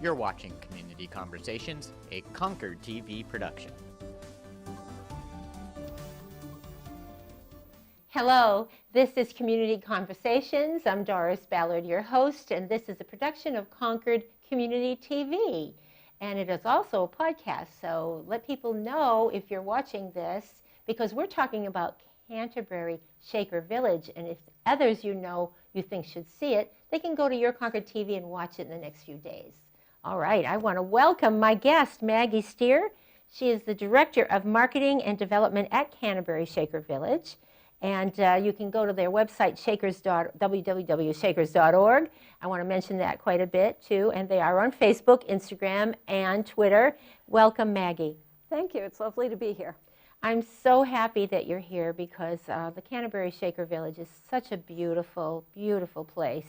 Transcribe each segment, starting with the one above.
You're watching Community Conversations, a ConcordTV production. Hello, this is Community Conversations. I'm Doris Ballard, your host, and this is a production of Concord Community TV. And it is also a podcast, so let people know if you're watching this, because we're talking about Canterbury Shaker Village, and if others you think should see it, they can go to your Concord TV and watch it in the next few days. All right, I want to welcome my guest, Maggie Steer. She is the Director of Marketing and Development at Canterbury Shaker Village. And you can go to their website, www.shakers.org. I want to mention that quite a bit, too. And they are on Facebook, Instagram, and Twitter. Welcome, Maggie. Thank you. It's lovely to be here. I'm so happy that you're here because the Canterbury Shaker Village is such a beautiful, beautiful place.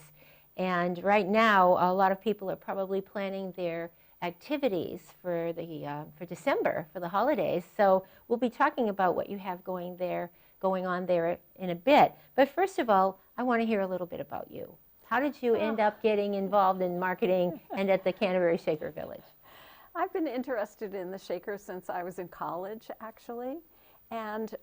And right now, a lot of people are probably planning their activities for December, for the holidays. So we'll be talking about what you have going on there in a bit. But first of all, I want to hear a little bit about you. How did you end up getting involved in marketing and at the Canterbury Shaker Village? I've been interested in the Shakers since I was in college, actually. And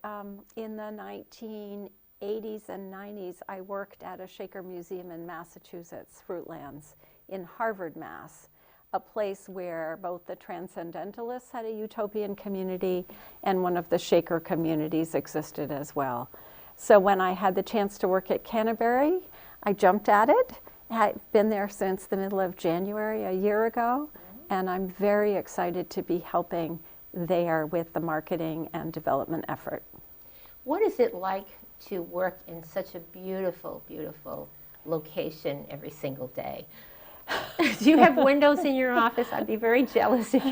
in the 1980s and 90s, I worked at a Shaker museum in Massachusetts, Fruitlands, in Harvard, Mass., a place where both the Transcendentalists had a utopian community and one of the Shaker communities existed as well. So when I had the chance to work at Canterbury, I jumped at it. I've been there since the middle of January, a year ago, and I'm very excited to be helping there with the marketing and development effort. What is it like to work in such a beautiful, beautiful location every single day? Do you have windows in your office? I'd be very jealous if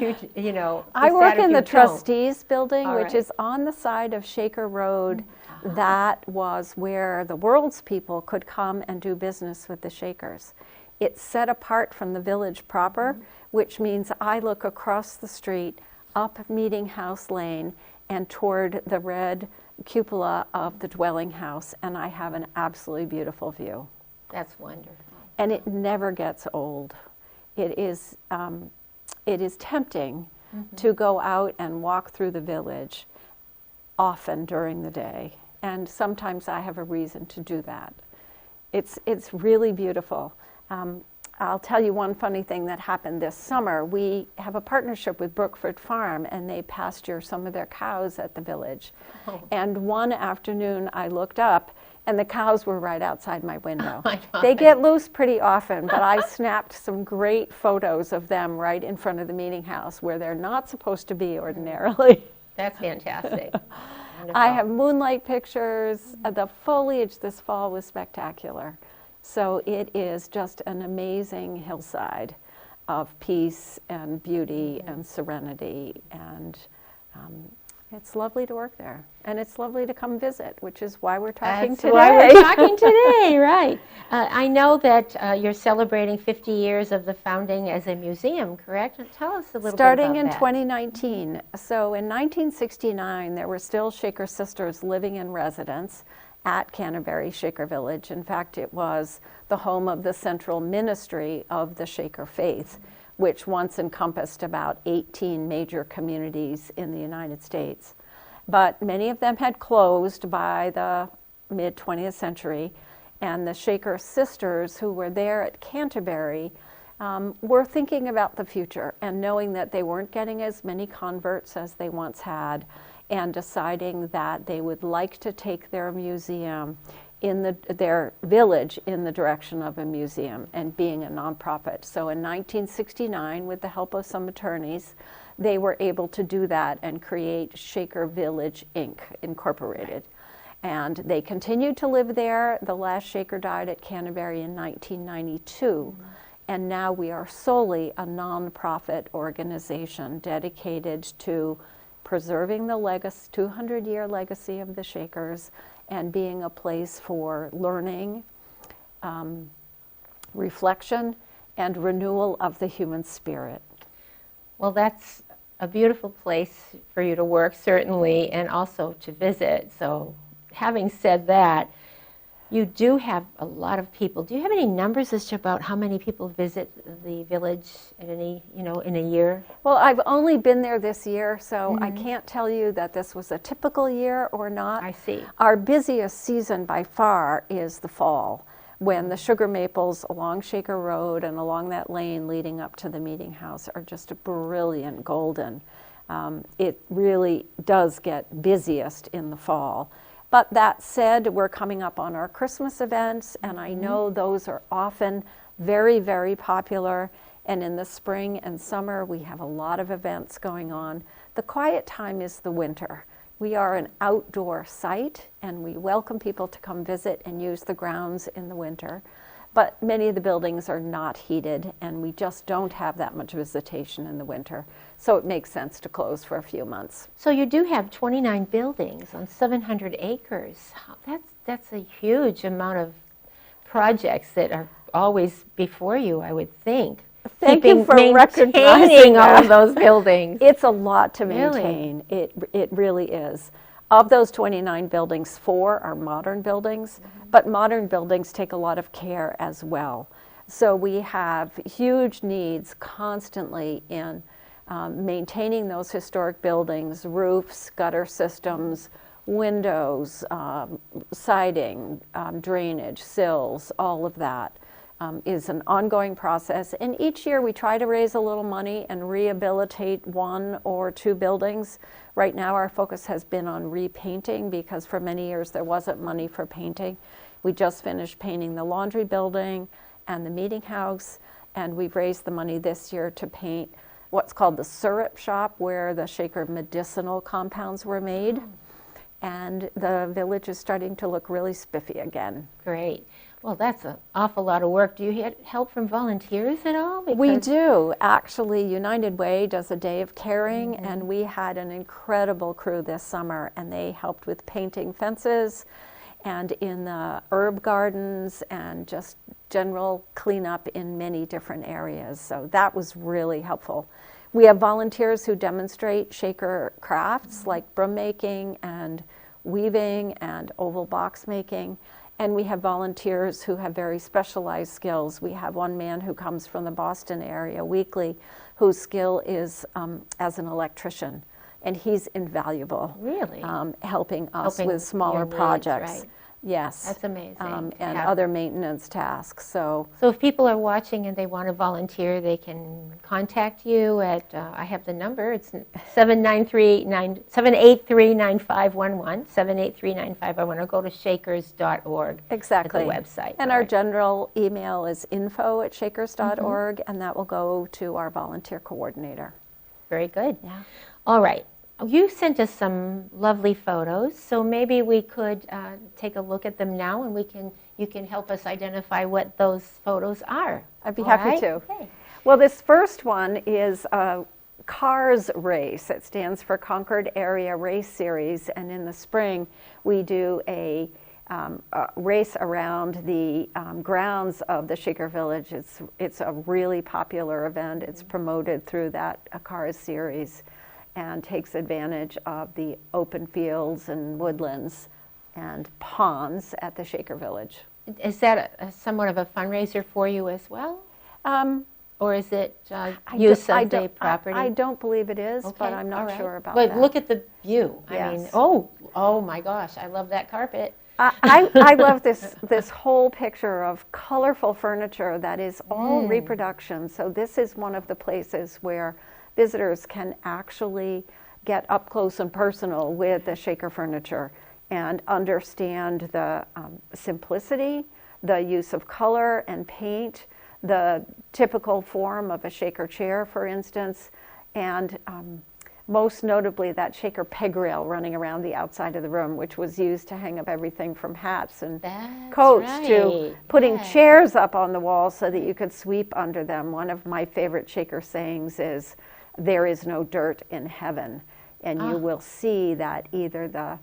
I work in the trustees building, All which right. is on the side of Shaker Road. That was where the world's people could come and do business with the Shakers. It's set apart from the village proper, which means I look across the street, up Meeting House Lane, and toward the red cupola of the dwelling house, and I have an absolutely beautiful view. That's wonderful. And it never gets old. It is tempting to go out and walk through the village often during the day. And sometimes I have a reason to do that. It's really beautiful. I'll tell you one funny thing that happened this summer. We have a partnership with Brookford Farm, and they pasture some of their cows at the village. Oh. And one afternoon I looked up, and the cows were right outside my window. Oh my God. They get loose pretty often, but I snapped some great photos of them right in front of the meeting house where they're not supposed to be ordinarily. That's fantastic. I have moonlight pictures. The foliage this fall was spectacular. So it is just an amazing hillside of peace and beauty and serenity, and it's lovely to work there. And it's lovely to come visit, which is why we're talking today. That's why we're talking today, right. I know that you're celebrating 50 years of the founding as a museum, correct? Tell us a little bit about that. Starting in 2019. So in 1969, there were still Shaker sisters living in residence at Canterbury Shaker Village. In fact, it was the home of the central ministry of the Shaker faith, which once encompassed about 18 major communities in the United States. But many of them had closed by the mid-20th century, and the Shaker sisters who were there at Canterbury were thinking about the future and knowing that they weren't getting as many converts as they once had, and deciding that they would like to take their museum their village in the direction of a museum and being a nonprofit. So in 1969, with the help of some attorneys, they were able to do that and create Shaker Village, Inc., Incorporated. And they continued to live there. The last Shaker died at Canterbury in 1992. And now we are solely a nonprofit organization dedicated to preserving the 200-year legacy of the Shakers and being a place for learning, reflection, and renewal of the human spirit. Well, that's a beautiful place for you to work, certainly, and also to visit. So having said that, You do have a lot of people. Do you have any numbers as to about how many people visit the village at any, in a year? Well, I've only been there this year, so I can't tell you that this was a typical year or not. I see. Our busiest season by far is the fall, when the sugar maples along Shaker Road and along that lane leading up to the meeting house are just brilliant golden. It really does get busiest in the fall. But that said, we're coming up on our Christmas events, and I know those are often very, very popular. And in the spring and summer, we have a lot of events going on. The quiet time is the winter. We are an outdoor site, and we welcome people to come visit and use the grounds in the winter. But many of the buildings are not heated, and we just don't have that much visitation in the winter. So it makes sense to close for a few months. So you do have 29 buildings on 700 acres. That's a huge amount of projects that are always before you, I would think. Thank you for maintaining recognizing all that. of those buildings. It's a lot to Really? maintain. It really is. Of those 29 buildings, 4 are modern buildings, but modern buildings take a lot of care as well. So we have huge needs constantly in maintaining those historic buildings, roofs, gutter systems, windows, siding, drainage, sills, all of that. Is an ongoing process, and each year we try to raise a little money and rehabilitate 1 or 2 buildings. Right now our focus has been on repainting because for many years there wasn't money for painting. We just finished painting the laundry building and the meeting house, and we've raised the money this year to paint what's called the syrup shop, where the Shaker medicinal compounds were made. And the village is starting to look really spiffy again. Great. Well, that's an awful lot of work. Do you get help from volunteers at all? We Because- do. Actually, United Way does a day of caring, and we had an incredible crew this summer, and they helped with painting fences and in the herb gardens and just general cleanup in many different areas. So that was really helpful. We have volunteers who demonstrate Shaker crafts like broom making and weaving and oval box making. And we have volunteers who have very specialized skills. We have one man who comes from the Boston area weekly whose skill is as an electrician. And he's invaluable. Really? Helping us Helping with smaller your needs, projects. right. Yes. That's amazing. And Yeah. other maintenance tasks. So So if people are watching and they want to volunteer, they can contact you at, I have the number, it's 783-9511, 783-9511, or go to shakers.org. exactly. At the website. And All our right. general email is info@shakers.org, and that will go to our volunteer coordinator. Very good. Yeah. All right. You sent us some lovely photos, so maybe we could take a look at them now, and you can help us identify what those photos are. I'd be All happy right? to. Okay. Well, this first one is a CARS race. It stands for Concord Area Race Series, and in the spring we do a race around the grounds of the Shaker Village. It's a really popular event. It's promoted through that CARS series and takes advantage of the open fields and woodlands and ponds at the Shaker Village. Is that somewhat of a fundraiser for you as well? Or is it use of the property? I don't believe it is, but Okay, I'm all not right. sure about but that. But look at the view. I mean, Yes. oh my gosh, I love that carpet. I love this whole picture of colorful furniture that is all reproduction. So this is one of the places where visitors can actually get up close and personal with the Shaker furniture and understand the simplicity, the use of color and paint, the typical form of a Shaker chair, for instance, and most notably that Shaker peg rail running around the outside of the room, which was used to hang up everything from hats and That's coats to right. putting Yes. chairs up on the wall so that you could sweep under them. One of my favorite Shaker sayings is, "There is no dirt in heaven." And you will see that either the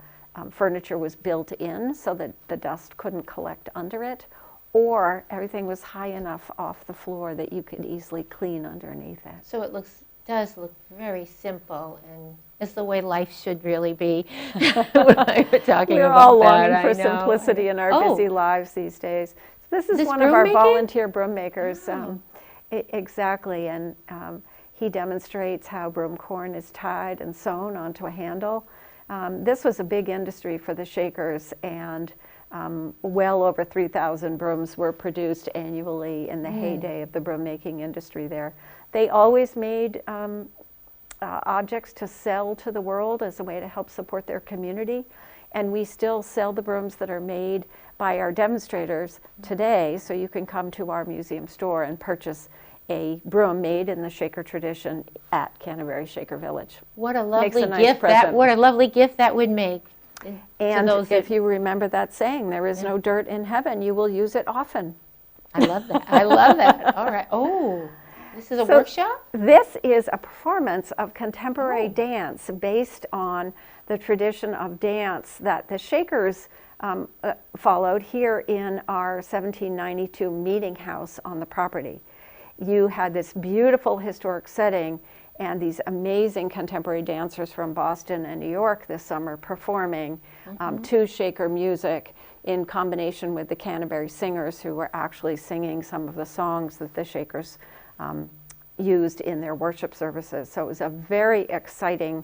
furniture was built in so that the dust couldn't collect under it, or everything was high enough off the floor that you could easily clean underneath it. So it looks does look very simple, and it's the way life should really be. We're talking We're about all that, longing I for know. simplicity in our busy lives these days. This is This one of broom our making? volunteer broom makers. Oh. Exactly, and he demonstrates how broom corn is tied and sewn onto a handle. This was a big industry for the Shakers, and well over 3,000 brooms were produced annually in the heyday of the broom making industry there. They always made objects to sell to the world as a way to help support their community. And we still sell the brooms that are made by our demonstrators today, so you can come to our museum store and purchase a broom made in the Shaker tradition at Canterbury Shaker Village. What a Makes a lovely nice gift present. what a lovely gift that would make. And those if that- you remember that saying, there is no dirt in heaven, you will use it often. I love that. I love that. All right. Oh, this is a So workshop? This is a performance of contemporary dance based on the tradition of dance that the Shakers followed here in our 1792 meeting house on the property. You had this beautiful historic setting and these amazing contemporary dancers from Boston and New York this summer performing to Shaker music in combination with the Canterbury singers who were actually singing some of the songs that the Shakers used in their worship services. So it was a very exciting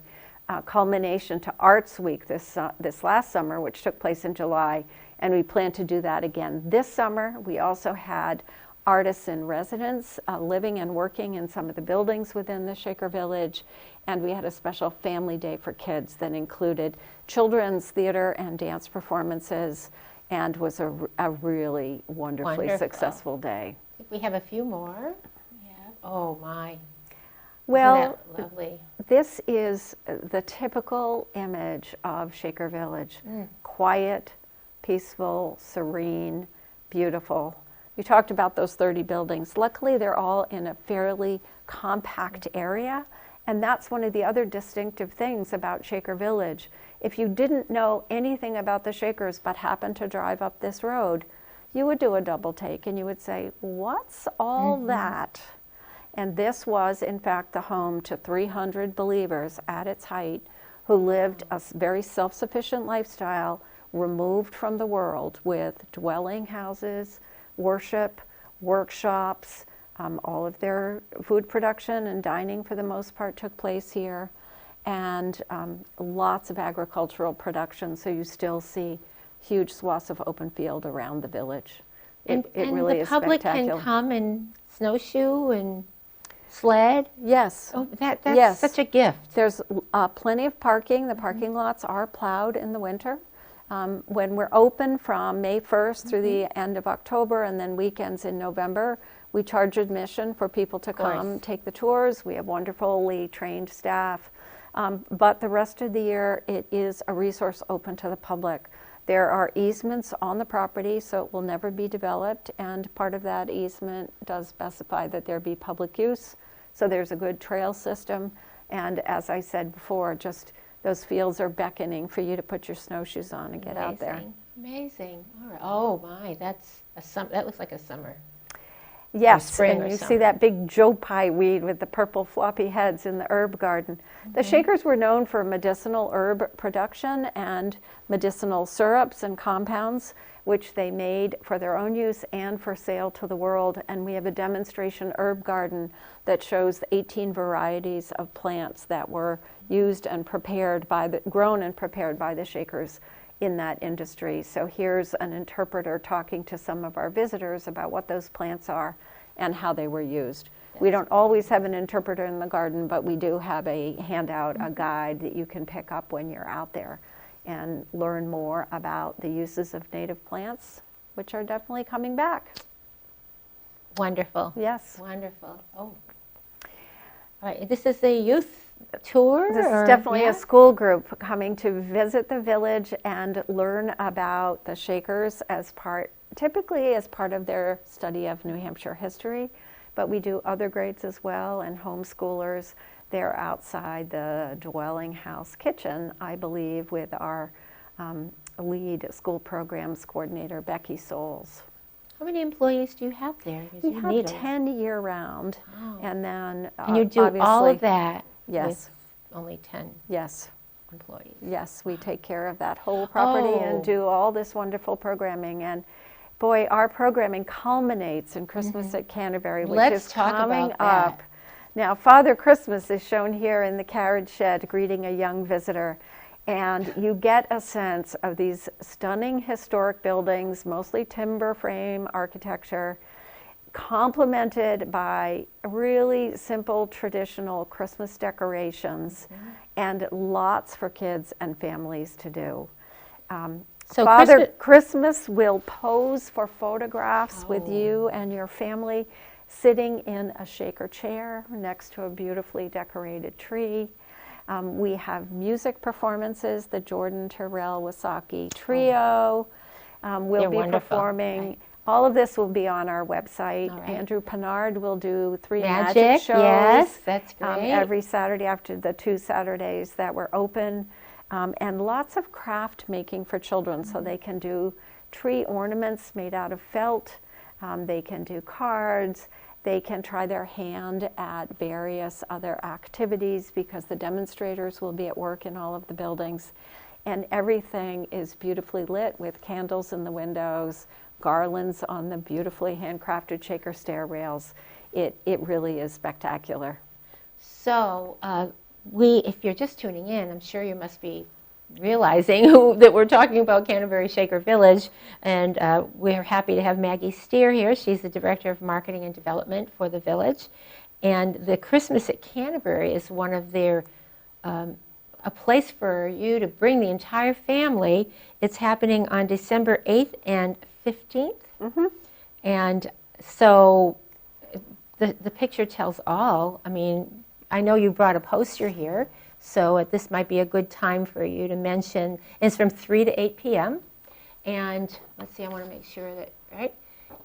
culmination to Arts Week this last summer, which took place in July, and we plan to do that again this summer. We also had artists in residence living and working in some of the buildings within the Shaker Village, and we had a special family day for kids that included children's theater and dance performances, and was a really wonderfully Wonderful. successful day. I think we have a few more. Yeah. Oh, my. Well, Isn't that lovely? this is the typical image of Shaker Village. Quiet, peaceful, serene, beautiful. You talked about those 30 buildings. Luckily, they're all in a fairly compact area, and that's one of the other distinctive things about Shaker Village. If you didn't know anything about the Shakers but happened to drive up this road, you would do a double take and you would say, what's all that? And this was, in fact, the home to 300 believers at its height who lived a very self-sufficient lifestyle, removed from the world, with dwelling houses, worship, workshops. All of their food production and dining, for the most part, took place here, and lots of agricultural production. So you still see huge swaths of open field around the village. It really is spectacular. And the public can come and snowshoe and sled? Yes. Oh, that's Yes. such a gift. There's plenty of parking. The parking lots are plowed in the winter. When we're open from May 1st through the end of October, and then weekends in November, we charge admission for people to come take the tours. We have wonderfully trained staff. But the rest of the year, it is a resource open to the public. There are easements on the property, so it will never be developed, and part of that easement does specify that there be public use. So there's a good trail system, and as I said before, just those fields are beckoning for you to put your snowshoes on and get out there. Amazing. All right. Oh my, that's that looks like a summer. Yes, spring and or you summer. see that big Joe Pye weed with the purple floppy heads in the herb garden. The Shakers were known for medicinal herb production and medicinal syrups and compounds, which they made for their own use and for sale to the world. And we have a demonstration herb garden that shows the 18 varieties of plants that were used and prepared grown and prepared by the Shakers in that industry. So here's an interpreter talking to some of our visitors about what those plants are and how they were used. We don't always have an interpreter in the garden, but we do have a handout, a guide that you can pick up when you're out there and learn more about the uses of native plants, which are definitely coming back. Wonderful. Yes. Wonderful. Oh. All right. This is a youth tour? This or- is definitely yeah? a school group coming to visit the village and learn about the Shakers typically as part of their study of New Hampshire history, but we do other grades as well, and homeschoolers. They're outside the dwelling house kitchen, I believe, with our lead school programs coordinator, Becky Souls. How many employees do you have there? 'Cause We you have need 10 year-round, Oh. and then And you do all obviously- of that Yes. with only 10 Yes, employees? yes, we take care of that whole property and Oh. do all this wonderful programming. And boy, our programming culminates in Christmas at Canterbury, which Let's is talk coming about that. up. Now, Father Christmas is shown here in the carriage shed greeting a young visitor. And you get a sense of these stunning historic buildings, mostly timber frame architecture, complemented by really simple traditional Christmas decorations, and lots for kids and families to do. So Father Christmas will pose for photographs with Oh. you and your family sitting in a Shaker chair next to a beautifully decorated tree. We have music performances. The Jordan Terrell Wasaki Trio will They're be wonderful, performing. right. All of this will be on our website. All right. Andrew Pinard will do 3 Magic, magic shows. yes, that's great. Every Saturday after the 2 Saturdays that were open. And lots of craft making for children, so they can do tree ornaments made out of felt. They can do cards. They can try their hand at various other activities because the demonstrators will be at work in all of the buildings. And everything is beautifully lit with candles in the windows, garlands on the beautifully handcrafted Shaker stair rails. It really is spectacular. So if you're just tuning in, I'm sure you must be realizing that we're talking about Canterbury Shaker Village, and we're happy to have Maggie Steer here. She's the Director of Marketing and Development for the village. And the Christmas at Canterbury is one of their, a place for you to bring the entire family. It's happening on December 8th and 15th. And so the picture tells all. I mean, I know you brought a poster here, so this might be a good time for you to mention. It's from 3 to 8 p.m. And let's see, I want to make sure that, right?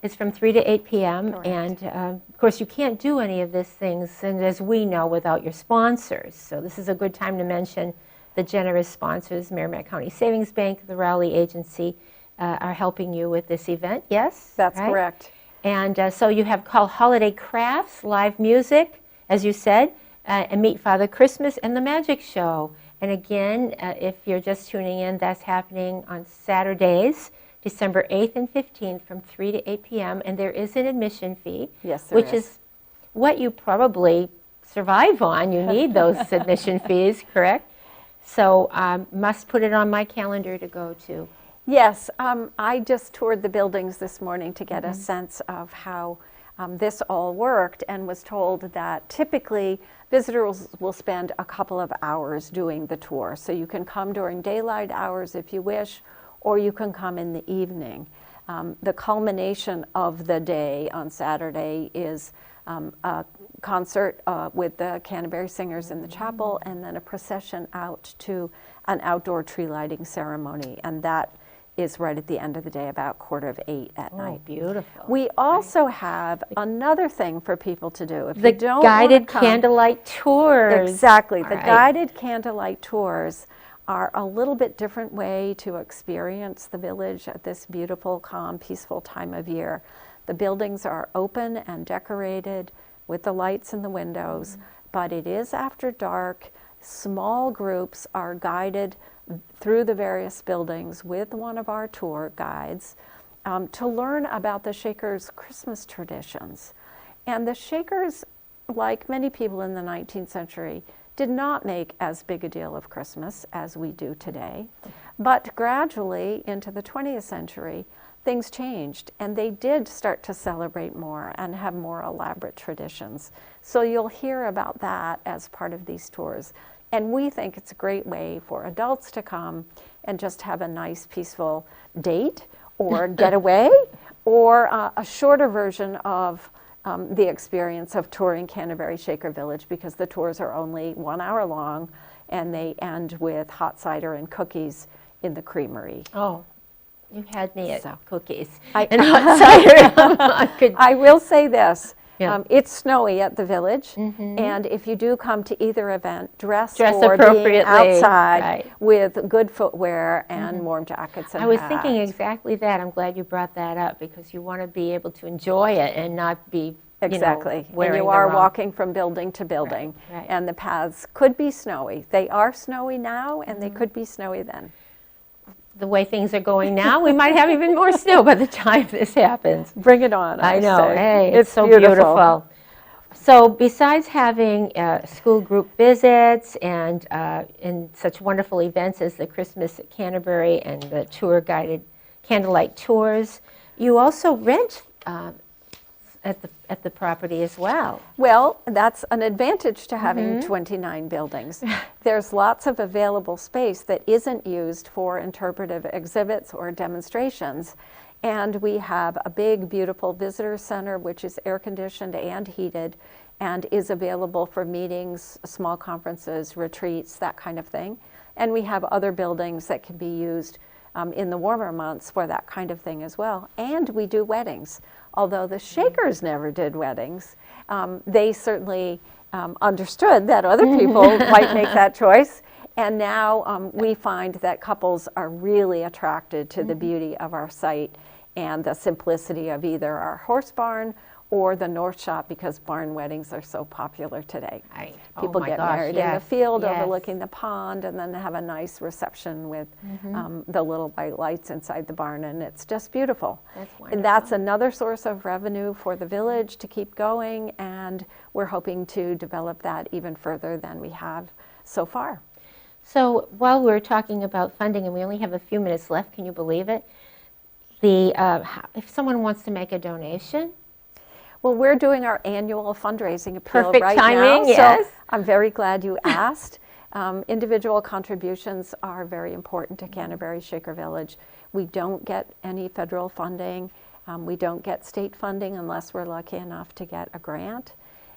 It's from 3 to 8 p.m. Correct. And of course, you can't do any of these things, and as we know, without your sponsors. So this is a good time to mention the generous sponsors. Merrimack County Savings Bank, the Rowley Agency are helping you with this event, yes? That's right? correct. And so you have called Holiday Crafts, live music, as you said, and Meet Father Christmas and the Magic Show. And again, if you're just tuning in, that's happening on Saturdays, December 8th and 15th from 3 to 8 p.m. And there is an admission fee, Yes, there which is what you probably survive on. You need those admission fees, correct? So must put it on my calendar to go to. Yes, I just toured the buildings this morning to get a sense of how this all worked, and was told that typically visitors will spend a couple of hours doing the tour. So you can come during daylight hours if you wish, or you can come in the evening. The culmination of the day on Saturday is a concert with the Canterbury Singers in the chapel, and then a procession out to an outdoor tree lighting ceremony, and that is right at the end of the day, about 7:45 at night. Beautiful. We also have another thing for people to do. If The you don't wanna guided come- candlelight tours. Exactly. All The right. guided candlelight tours are a little bit different way to experience the village at this beautiful, calm, peaceful time of year. The buildings are open and decorated with the lights in the windows, but it is after dark. Small groups are guided through the various buildings with one of our tour guides to learn about the Shakers' Christmas traditions. And the Shakers, like many people in the 19th century, did not make as big a deal of Christmas as we do today. But gradually into the 20th century, things changed, and they did start to celebrate more and have more elaborate traditions. So you'll hear about that as part of these tours. And we think it's a great way for adults to come and just have a nice, peaceful date or getaway, or a shorter version of the experience of touring Canterbury Shaker Village, because the tours are only 1 hour long, and they end with hot cider and cookies in the creamery. Oh, you had me at So. cookies I- and hot cider. I could, I will say this, Yeah. It's snowy at the village, and if you do come to either event, dress for being appropriately, outside right. with good footwear and warm jackets and I was hats. thinking exactly that. I'm glad you brought that up because you want to be able to enjoy it and not be, Exactly. And wearing you the are wrong. walking from building to building, right. and the paths could be snowy. They are snowy now, and they could be snowy then. The way things are going now, we might have even more snow by the time this happens. Bring it on, I know. say. Hey, it's so beautiful. So besides having school group visits and such wonderful events as the Christmas at Canterbury and the tour-guided Candlelight Tours, you also rent at the property as well. Well, that's an advantage to having 29 buildings. There's lots of available space that isn't used for interpretive exhibits or demonstrations. And we have a big, beautiful visitor center, which is air-conditioned and heated, and is available for meetings, small conferences, retreats, that kind of thing. And we have other buildings that can be used in the warmer months for that kind of thing as well. And we do weddings. Although the Shakers never did weddings, they certainly understood that other people might make that choice. And now we find that couples are really attracted to the beauty of our site and the simplicity of either our horse barn or the North Shop, because barn weddings are so popular today. People get married in the field overlooking the pond, and then have a nice reception with the little white lights inside the barn, and it's just beautiful. That's wonderful. And that's another source of revenue for the village to keep going, and we're hoping to develop that even further than we have so far. So while we're talking about funding, and we only have a few minutes left, can you believe it? If someone wants to make a donation, well, we're doing our annual fundraising appeal Perfect right timing, now, yes. so I'm very glad you asked. Individual contributions are very important to Canterbury Shaker Village. We don't get any federal funding. We don't get state funding unless we're lucky enough to get a grant.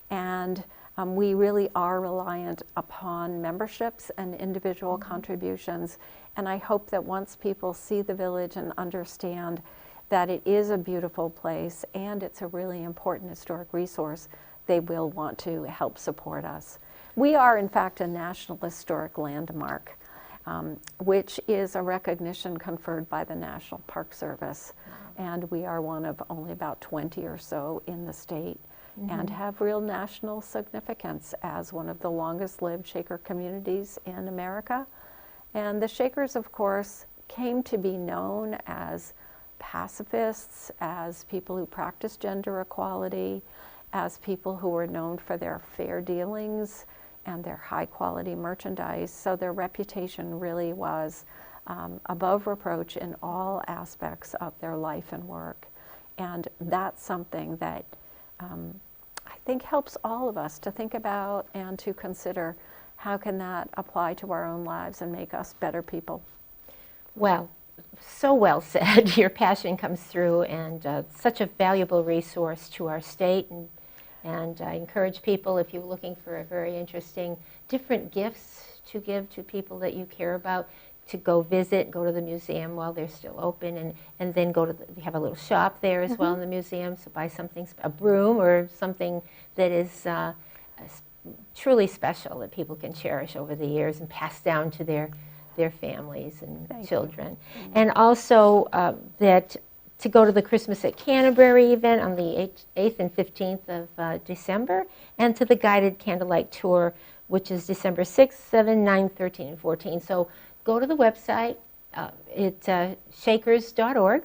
And we really are reliant upon memberships and individual contributions. And I hope that once people see the village and understand that it is a beautiful place and it's a really important historic resource, they will want to help support us. We are, in fact, a National Historic Landmark, which is a recognition conferred by the National Park Service. And we are one of only about 20 or so in the state, and have real national significance as one of the longest lived Shaker communities in America. And the Shakers, of course, came to be known as pacifists, as people who practiced gender equality, as people who were known for their fair dealings and their high quality merchandise. So their reputation really was above reproach in all aspects of their life and work. And that's something that I think helps all of us to think about and to consider how can that apply to our own lives and make us better people. well, so well said. Your passion comes through, and such a valuable resource to our state. And I encourage people, if you're looking for a very interesting, different gifts to give to people that you care about, to go visit, go to the museum while they're still open, and then go to we have a little shop there as well in the museum, so buy something, a broom or something that is truly special that people can cherish over the years and pass down to their families and children. And also that to go to the Christmas at Canterbury event on the 8th and 15th of December, and to the guided Candlelight Tour, which is December 6th, 7, 9, 13, and 14. So go to the website, it's shakers.org,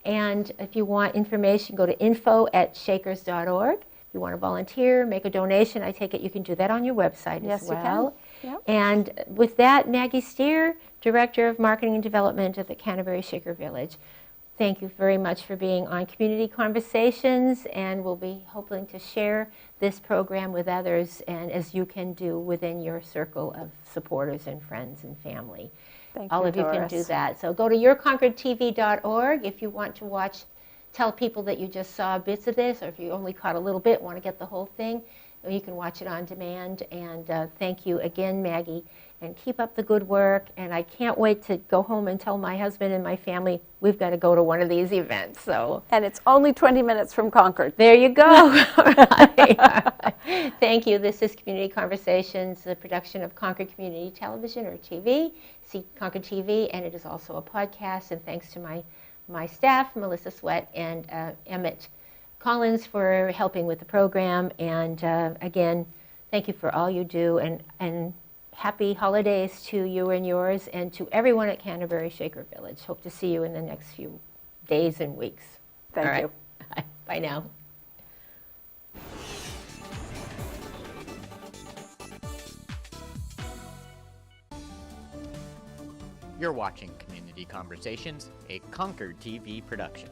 and if you want information, go to info@shakers.org. If you want to volunteer, make a donation, I take it you can do that on your website as well. Yes, you can. Yep. And with that, Maggie Steer, Director of Marketing and Development at the Canterbury Shaker Village, thank you very much for being on Community Conversations, and we'll be hoping to share this program with others, and as you can do within your circle of supporters and friends and family. Thank All you, of you can do Doris. that. So go to yourconcordtv.org if you want to watch, tell people that you just saw bits of this, or if you only caught a little bit, want to get the whole thing, you can watch it on demand. And thank you again, Maggie. and keep up the good work. And I can't wait to go home and tell my husband and my family we've got to go to one of these events. So And it's only 20 minutes from Concord. there you go. All right. Thank you. This is Community Conversations, the production of Concord Community Television, or TV, see Concord TV, and it is also a podcast. And thanks to my staff, Melissa Sweat and Emmett Collins, for helping with the program. And again, thank you for all you do, and happy holidays to you and yours, and to everyone at Canterbury Shaker Village. Hope to see you in the next few days and weeks. Thank you. Bye now. You're watching Community Conversations, a Concord TV production.